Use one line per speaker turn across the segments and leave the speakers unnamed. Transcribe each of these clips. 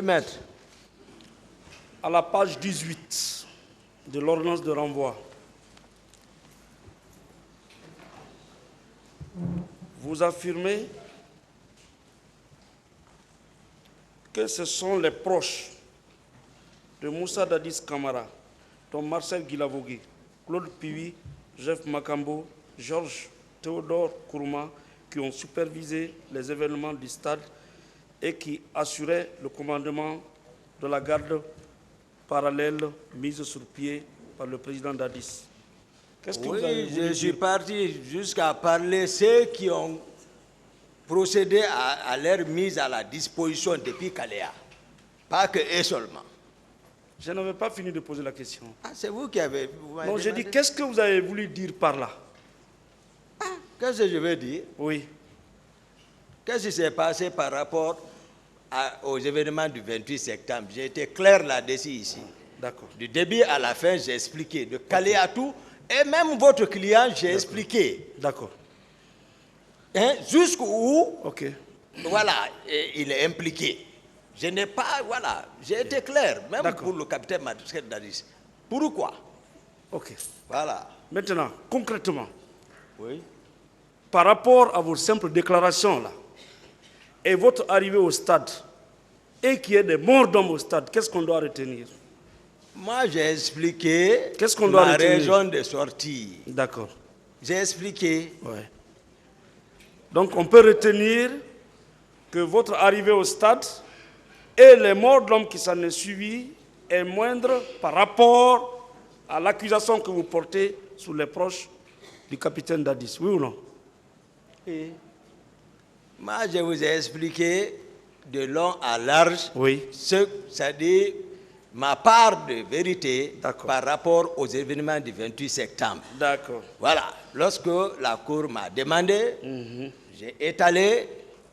Oui, maître.
À la page 18 de l'ordonnance de renvoi, vous affirmez que ce sont les proches de Moussa Dadis Camara, dont Marcel Guilavogui, Claude Piwi, Jeff Makambo, Georges Théodore Kourouma, qui ont supervisé les événements du stade et qui assuraient le commandement de la garde parallèle mise sur pied par le président Dadis. Qu'est-ce que vous avez voulu
je suis
dire?
parti jusqu'à parler ceux qui ont procédé à leur mise à la disposition depuis Kalea. Pas que eux seulement.
Je n'avais pas fini de poser la question.
Ah, c'est vous qui avez...
Non, j'ai dit, qu'est-ce que vous avez voulu dire par là?
Ah, qu'est-ce que je veux dire?
Oui.
Qu'est-ce qui s'est passé par rapport aux événements du 28 septembre? J'ai été clair là-dessus ici.
D'accord.
Du début à la fin, j'ai expliqué. De Kalea tout, et même votre client, j'ai expliqué.
D'accord.
Hein, jusqu'où,
Ok.
voilà, il est impliqué. Je n'ai pas, voilà, j'ai été clair, même pour le capitaine Matrusket Dadis. Pourquoi?
Ok.
Voilà.
Maintenant, concrètement,
Oui.
par rapport à vos simples déclarations là, et votre arrivée au stade, et qu'il y ait des morts d'hommes au stade, qu'est-ce qu'on doit retenir?
Moi, j'ai expliqué
Qu'est-ce qu'on doit
ma
retenir?
raison de sortie.
D'accord.
J'ai expliqué.
Ouais. Donc, on peut retenir que votre arrivée au stade et les morts d'hommes qui s'en est suivi est moindre par rapport à l'accusation que vous portez sur les proches du capitaine Dadis. Oui ou non?
Et moi, je vous ai expliqué de long à large c'est-à-dire ma part de vérité par rapport aux événements du 28 septembre.
D'accord.
Voilà. Lorsque la Cour m'a demandé, j'ai étalé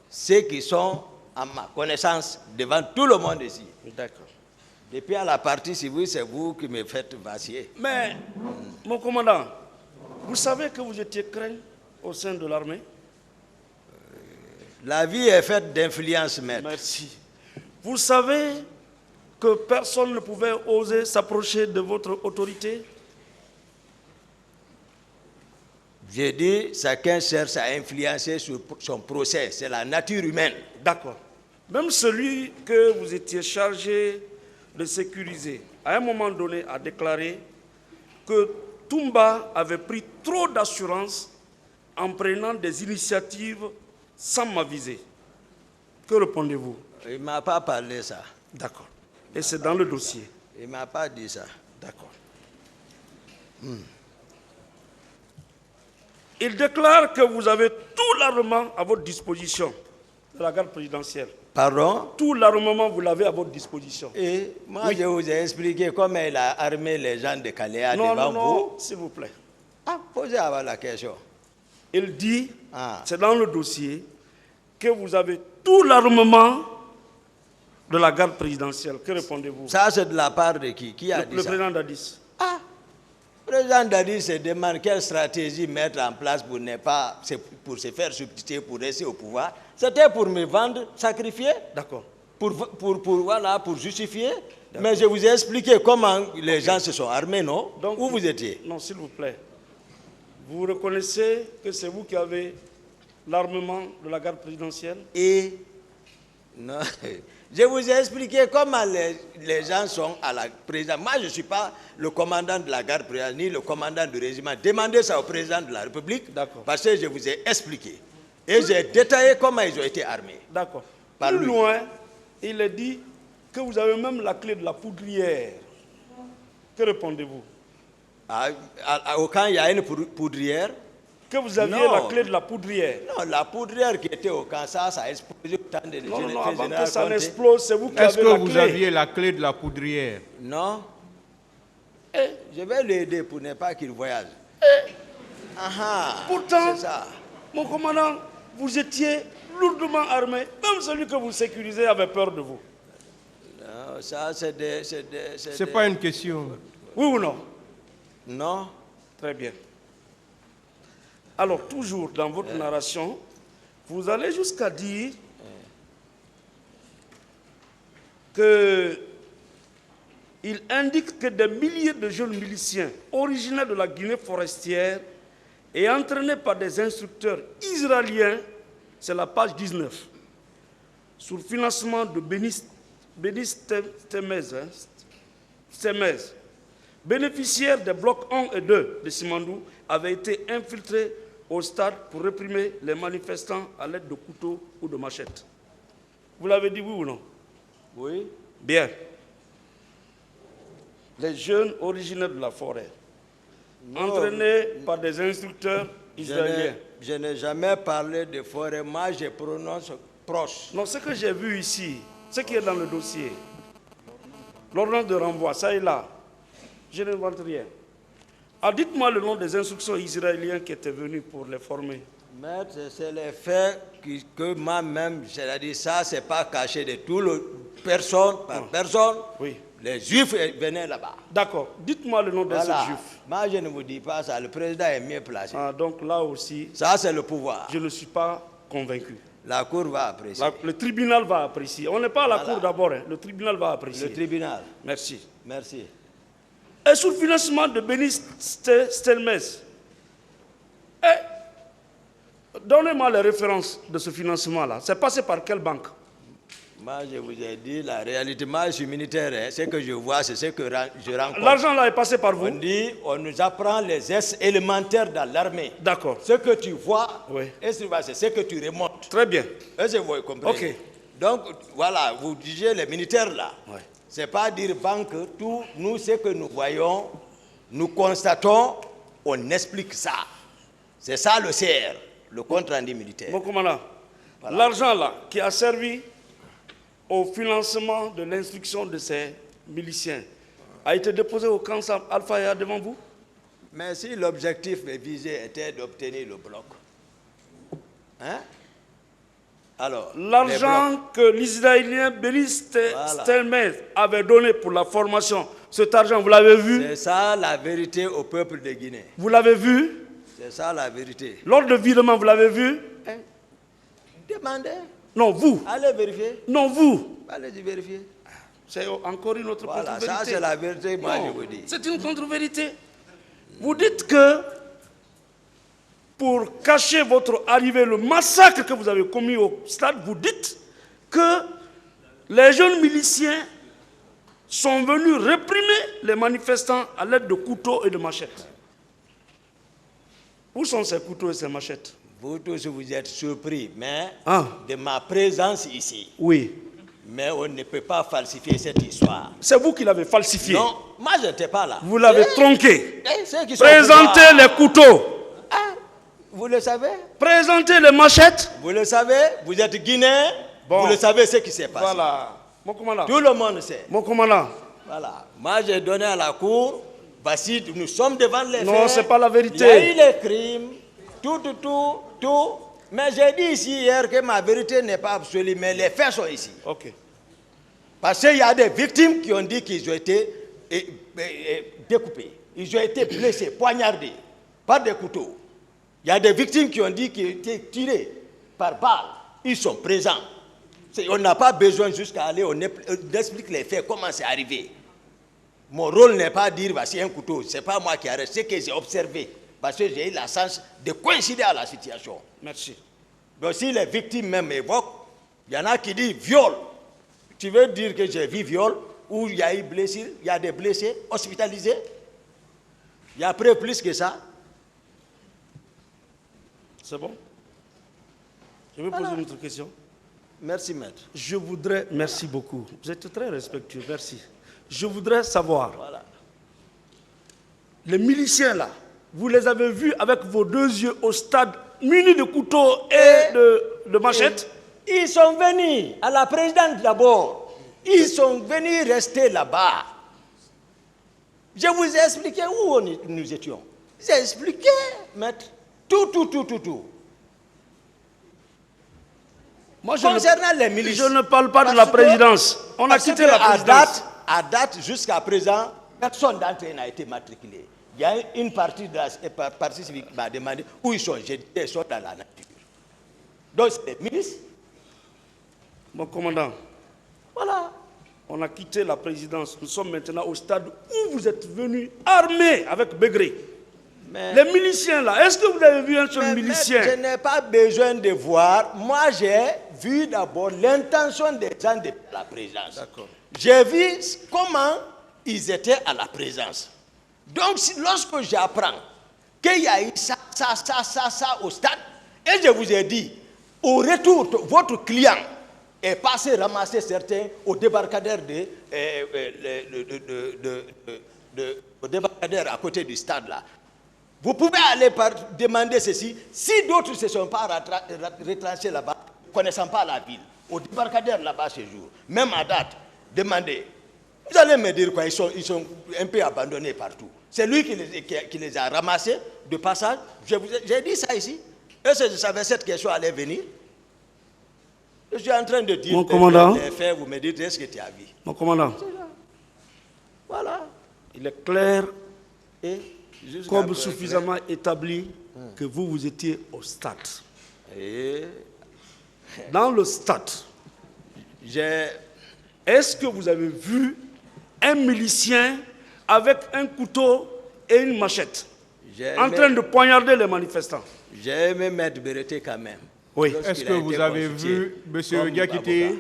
ceux qui sont à ma connaissance devant tout le monde ici.
D'accord.
Depuis à la partie civile, c'est vous qui me faites vaciller.
Mais, mon commandant, vous savez que vous étiez craint au sein de l'armée?
La vie est faite d'influence, maître.
Merci. Vous savez que personne ne pouvait oser s'approcher de votre autorité?
J'ai dit, chacun cherche à influencer sur son procès. C'est la nature humaine.
D'accord. Même celui que vous étiez chargé de sécuriser, à un moment donné, a déclaré que Toumba avait pris trop d'assurance en prenant des initiatives sans m'aviser. Que répondez-vous?
Il ne m'a pas parlé ça.
D'accord. Et c'est dans le dossier?
Il ne m'a pas dit ça.
D'accord. Il déclare que vous avez tout l'armement à votre disposition de la garde présidentielle.
Pardon?
Tout l'armement, vous l'avez à votre disposition.
Et moi, je vous ai expliqué comment il a armé les gens de Kalea devant vous.
Non, s'il vous plaît.
Ah, posez avant la question.
Il dit, c'est dans le dossier, que vous avez tout l'armement de la garde présidentielle. Que répondez-vous?
Ça, c'est de la part de qui? Qui a dit ça?
Le président Dadis.
Ah, le président Dadis se demande quelle stratégie mettre en place pour se faire substituer, pour rester au pouvoir. C'était pour me vendre, sacrifier.
D'accord.
Pour justifier. Mais je vous ai expliqué comment les gens se sont armés, non? Donc, où vous étiez?
Non, s'il vous plaît. Vous reconnaissez que c'est vous qui avez l'armement de la garde présidentielle?
Et non, je vous ai expliqué comment les gens sont à la présidence. Moi, je ne suis pas le commandant de la garde présidentielle, ni le commandant du régiment. Demandez ça au président de la République, parce que je vous ai expliqué. Et j'ai détaillé comment ils ont été armés.
D'accord. Plus loin, il est dit que vous avez même la clé de la poudrière. Que répondez-vous?
Au camp, il y a une poudrière.
Que vous aviez la clé de la poudrière?
Non, la poudrière qui était au camp, ça a explosé autant de
Non, avant que ça n'explose, c'est vous qui avez la clé.
Est-ce que vous aviez la clé de la poudrière?
Non. Je vais l'aider pour ne pas qu'il voyage.
Pourtant, mon commandant, vous étiez lourdement armé. Même celui que vous sécurisez avait peur de vous.
Non, ça c'est
C'est pas une question.
Oui ou non?
Non.
Très bien. Alors, toujours dans votre narration, vous allez jusqu'à dire qu'il indique que des milliers de jeunes miliciens originaires de la Guinée forestière et entraînés par des instructeurs israéliens, c'est la page 19, sous le financement de Bénis Temez, bénéficiaires des blocs 1 et 2 de Simandou, avaient été infiltrés au stade pour réprimer les manifestants à l'aide de couteaux ou de machettes. Vous l'avez dit oui ou non?
Oui.
Bien. Les jeunes originaires de la forêt, entraînés par des instructeurs israéliens.
Je n'ai jamais parlé de forêt, moi je prononce proche.
Non, ce que j'ai vu ici, ce qui est dans le dossier, l'ordonnance de renvoi, ça est là. Je n'invente rien. Ah, dites-moi le nom des instructions israéliens qui étaient venus pour les former.
Maître, c'est les faits que moi-même, c'est-à-dire ça, c'est pas caché de tout le personne par personne.
Oui.
Les Juifs venaient là-bas.
D'accord. Dites-moi le nom de ces Juifs.
Moi, je ne vous dis pas ça. Le président est mieux placé.
Ah, donc là aussi,
Ça, c'est le pouvoir.
je ne suis pas convaincu.
La Cour va apprécier.
Le tribunal va apprécier. On n'est pas à la Cour d'abord. Hein. Le tribunal va apprécier.
Le tribunal.
Merci.
Merci.
Et sous le financement de Bénis Stelmez. Donnez-moi les références de ce financement-là. C'est passé par quelle banque?
Moi, je vous ai dit la réalité. Moi, je suis militaire. Hein. Ce que je vois, c'est ce que je rencontre.
L'argent là est passé par vous?
On dit, on nous apprend les gestes élémentaires dans l'armée.
D'accord.
Ce que tu vois,
oui,
c'est ce que tu remontes.
Très bien.
Est-ce que vous comprenez?
Ok.
Donc, voilà, vous disiez les militaires là.
Ouais.
Ce n'est pas dire banque, tout, nous, ce que nous voyons, nous constatons, on explique ça. C'est ça le CR, le compte rendu militaire.
Mon commandant,
Voilà.
l'argent là qui a servi au financement de l'instruction de ces miliciens a été déposé au camp Alpha devant vous?
Mais si l'objectif visé était d'obtenir le bloc, hein? Alors,
l'argent que l'Israélien Bénis Stelmez avait donné pour la formation, cet argent, vous l'avez vu?
c'est ça la vérité au peuple de Guinée.
Vous l'avez vu?
C'est ça la vérité.
L'ordre de virement, vous l'avez vu?
Hein? Demandez.
Non, vous.
Allez vérifier.
Non, vous.
Allez vérifier.
C'est encore une autre
Voilà,
contre-vérité.
ça c'est la vérité, moi
Non,
je vous dis.
c'est une contre-vérité. Vous dites que pour cacher votre arrivée, le massacre que vous avez commis au stade, vous dites que les jeunes miliciens sont venus réprimer les manifestants à l'aide de couteaux et de machettes. Où sont ces couteaux et ces machettes?
Vous tous vous êtes surpris, mais
Ah.
de ma présence ici.
Oui.
Mais on ne peut pas falsifier cette histoire.
C'est vous qui l'avez falsifié.
Non, moi je n'étais pas là.
Vous l'avez tronqué.
Ceux qui sont
Présentez
au pouvoir.
les couteaux.
Ah, vous le savez?
Présentez les machettes.
Vous le savez? Vous êtes Guinéen.
Bon.
Vous le savez ce qui s'est passé.
Voilà. Mon commandant.
Tout le monde sait.
Mon commandant.
Voilà. Moi j'ai donné à la cour. Voici, nous sommes devant les faits.
Non, c'est pas la vérité.
Il y a eu les crimes. Tout. Mais j'ai dit ici hier que ma vérité n'est pas absolue, mais les faits sont ici.
Ok.
Parce qu'il y a des victimes qui ont dit qu'ils ont été découpés. Ils ont été blessés, poignardés par des couteaux. Il y a des victimes qui ont dit qu'ils ont été tirés par balles. Ils sont présents. On n'a pas besoin jusqu'à aller, on explique les faits, comment c'est arrivé. Mon rôle n'est pas de dire, voici un couteau. Ce n'est pas moi qui arrête, c'est que j'ai observé. Parce que j'ai eu la chance de coïncider à la situation.
Merci.
Donc si les victimes même évoquent, il y en a qui disent viol. Tu veux dire que j'ai vu viol, ou il y a eu blessure, il y a des blessés hospitalisés? Il y a après plus que ça.
C'est bon? Je vais poser une autre question.
Merci, maître.
Je voudrais... Merci beaucoup. Vous êtes très respectueux. Merci. Je voudrais savoir,
Voilà.
les miliciens là, vous les avez vus avec vos deux yeux au stade, munis de couteaux et de machettes?
Ils sont venus à la présidente d'abord. Ils sont venus rester là-bas. Je vous ai expliqué où nous étions. J'ai expliqué, maître, tout.
Moi,
Concernant les milices.
Je ne parle pas de la présidence. On a quitté la présidence.
À date, jusqu'à présent, personne d'entre eux n'a été matriculé. Il y a une partie de la partie civique qui m'a demandé où ils sont. J'ai dit ils sont dans la nature. Donc, c'est les milices.
Mon commandant,
Voilà.
On a quitté la présidence. Nous sommes maintenant au stade où vous êtes venus armés avec Begré.
Mais,
Les miliciens là, est-ce que vous avez vu un seul milicien?
je n'ai pas besoin de voir. Moi, j'ai vu d'abord l'intention des gens de la présidence.
D'accord.
J'ai vu comment ils étaient à la présidence. Donc, lorsque j'apprends qu'il y a eu ça au stade, et je vous ai dit, au retour, votre client est passé ramasser certains au débarcadère au débarcadère à côté du stade là. Vous pouvez aller demander ceci. Si d'autres ne se sont pas retranchés là-bas, ne connaissant pas la ville, au débarcadère là-bas ce jour, même à date, demandez. Vous allez me dire quoi, ils sont un peu abandonnés partout. C'est lui qui les a ramassés de passage. J'ai dit ça ici. Est-ce que je savais cette question allait venir? Je suis en train de dire
Mon commandant,
les faits, vous me dites est-ce que tu as vu?
Mon commandant,
voilà.
il est clair
Et
comme suffisamment établi que vous étiez au stade.
Et
Dans le stade, est-ce que vous avez vu un milicien avec un couteau et une machette en train de poignarder les manifestants?
J'ai aimé Maître Béreté quand même.
Oui.
Est-ce que vous avez vu, M. Diakité,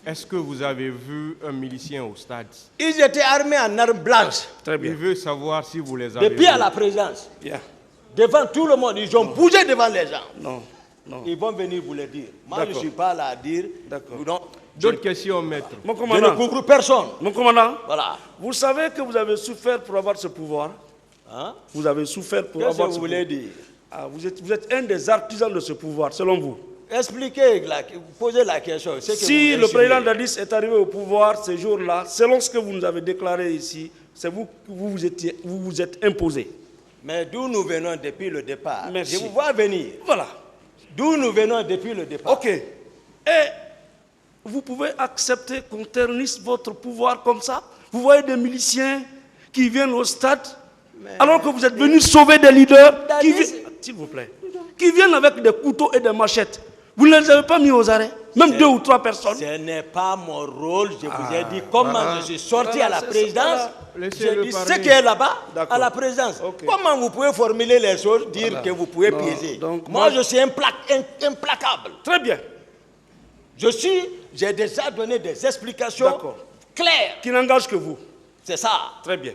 est-ce que vous avez vu un milicien au stade?
Ils étaient armés en armes blanches.
Très
Je
bien.
veux savoir si vous les avez
Depuis
vus.
à la présidence.
Bien.
Devant tout le monde. Ils ont bougé devant les gens.
Non, non.
Ils vont venir vous le dire. Moi, je ne
D'accord.
suis pas là à dire.
D'accord.
D'autres questions, maître?
Mon
Je ne
commandant,
couvre personne.
mon commandant,
Voilà.
vous savez que vous avez souffert pour avoir ce pouvoir.
Hein?
Vous avez souffert pour
Qu'est-ce que
avoir
vous
ce
voulez
pouvoir.
dire?
Ah, vous êtes un des artisans de ce pouvoir, selon vous.
Expliquez, posez la question.
Si le président Dadis est arrivé au pouvoir ce jour-là, selon ce que vous nous avez déclaré ici, c'est vous qui vous êtes imposé.
Mais d'où nous venons depuis le départ.
Merci.
Je vous vois venir.
Voilà.
D'où nous venons depuis le départ.
Ok. Et vous pouvez accepter qu'on ternisse votre pouvoir comme ça? Vous voyez des miliciens qui viennent au stade, alors que vous êtes venus sauver des leaders, s'il vous plaît, qui viennent avec des couteaux et des machettes. Vous ne les avez pas mis aux arrêts? Même 2 ou 3 personnes?
Ce n'est pas mon rôle. Je vous ai dit comment je suis sorti à la présidence.
Laissez-le
Je dis ce
parler.
qui est là-bas,
D'accord.
à la présidence.
Ok.
Comment vous pouvez formuler les choses, dire que vous pouvez piéger?
donc
moi,
moi-
je suis implacable.
Très bien.
J'ai déjà donné des explications
D'accord.
claires.
Qui n'engage que vous.
C'est ça.
Très bien.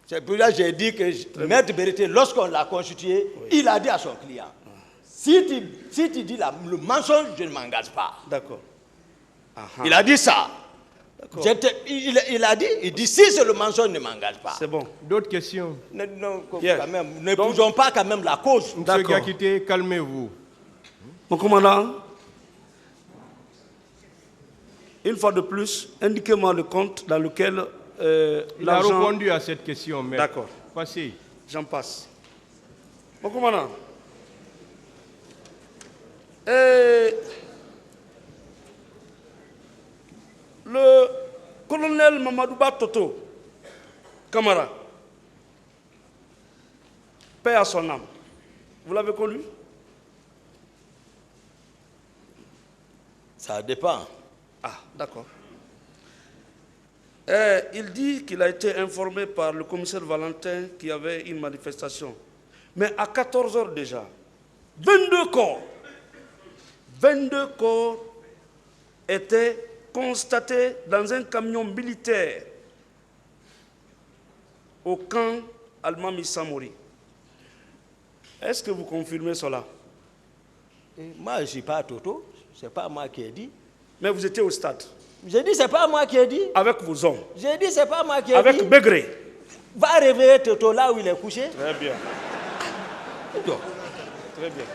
C'est pour ça que j'ai dit que Maître Béreté, lorsqu'on l'a constitué, il a dit à son client, si tu dis le mensonge, je ne m'engage pas.
D'accord.
Il a dit ça.
D'accord.
Il dit si c'est le mensonge, ne m'engage pas.
C'est bon.
D'autres questions?
Non,
Bien.
quand même, ne
Donc-
poussons pas quand même la cause.
M.
D'accord.
Diakité, calmez-vous.
Mon commandant, une fois de plus, indiquez-moi le compte dans lequel
Il a
l'argent...
répondu à cette question, maître.
D'accord.
Passez.
J'en passe. Mon commandant, le colonel Mamadouba Toto Camara, paix à son âme, vous l'avez connu?
Ça dépend.
Ah, d'accord. Il dit qu'il a été informé par le commissaire Valentin qu'il y avait une manifestation. Mais à 14 heures déjà, 22 corps étaient constatés dans un camion militaire au camp Almami Samori. Est-ce que vous confirmez cela?
Moi, je ne suis pas Toto. Ce n'est pas moi qui ai dit.
Mais vous étiez au stade,
J'ai dit, c'est pas moi qui ai dit.
avec vos hommes,
J'ai dit, c'est pas moi qui ai dit.
avec Begré.
Va réveiller Toto là où il est couché.
Très bien. Très bien.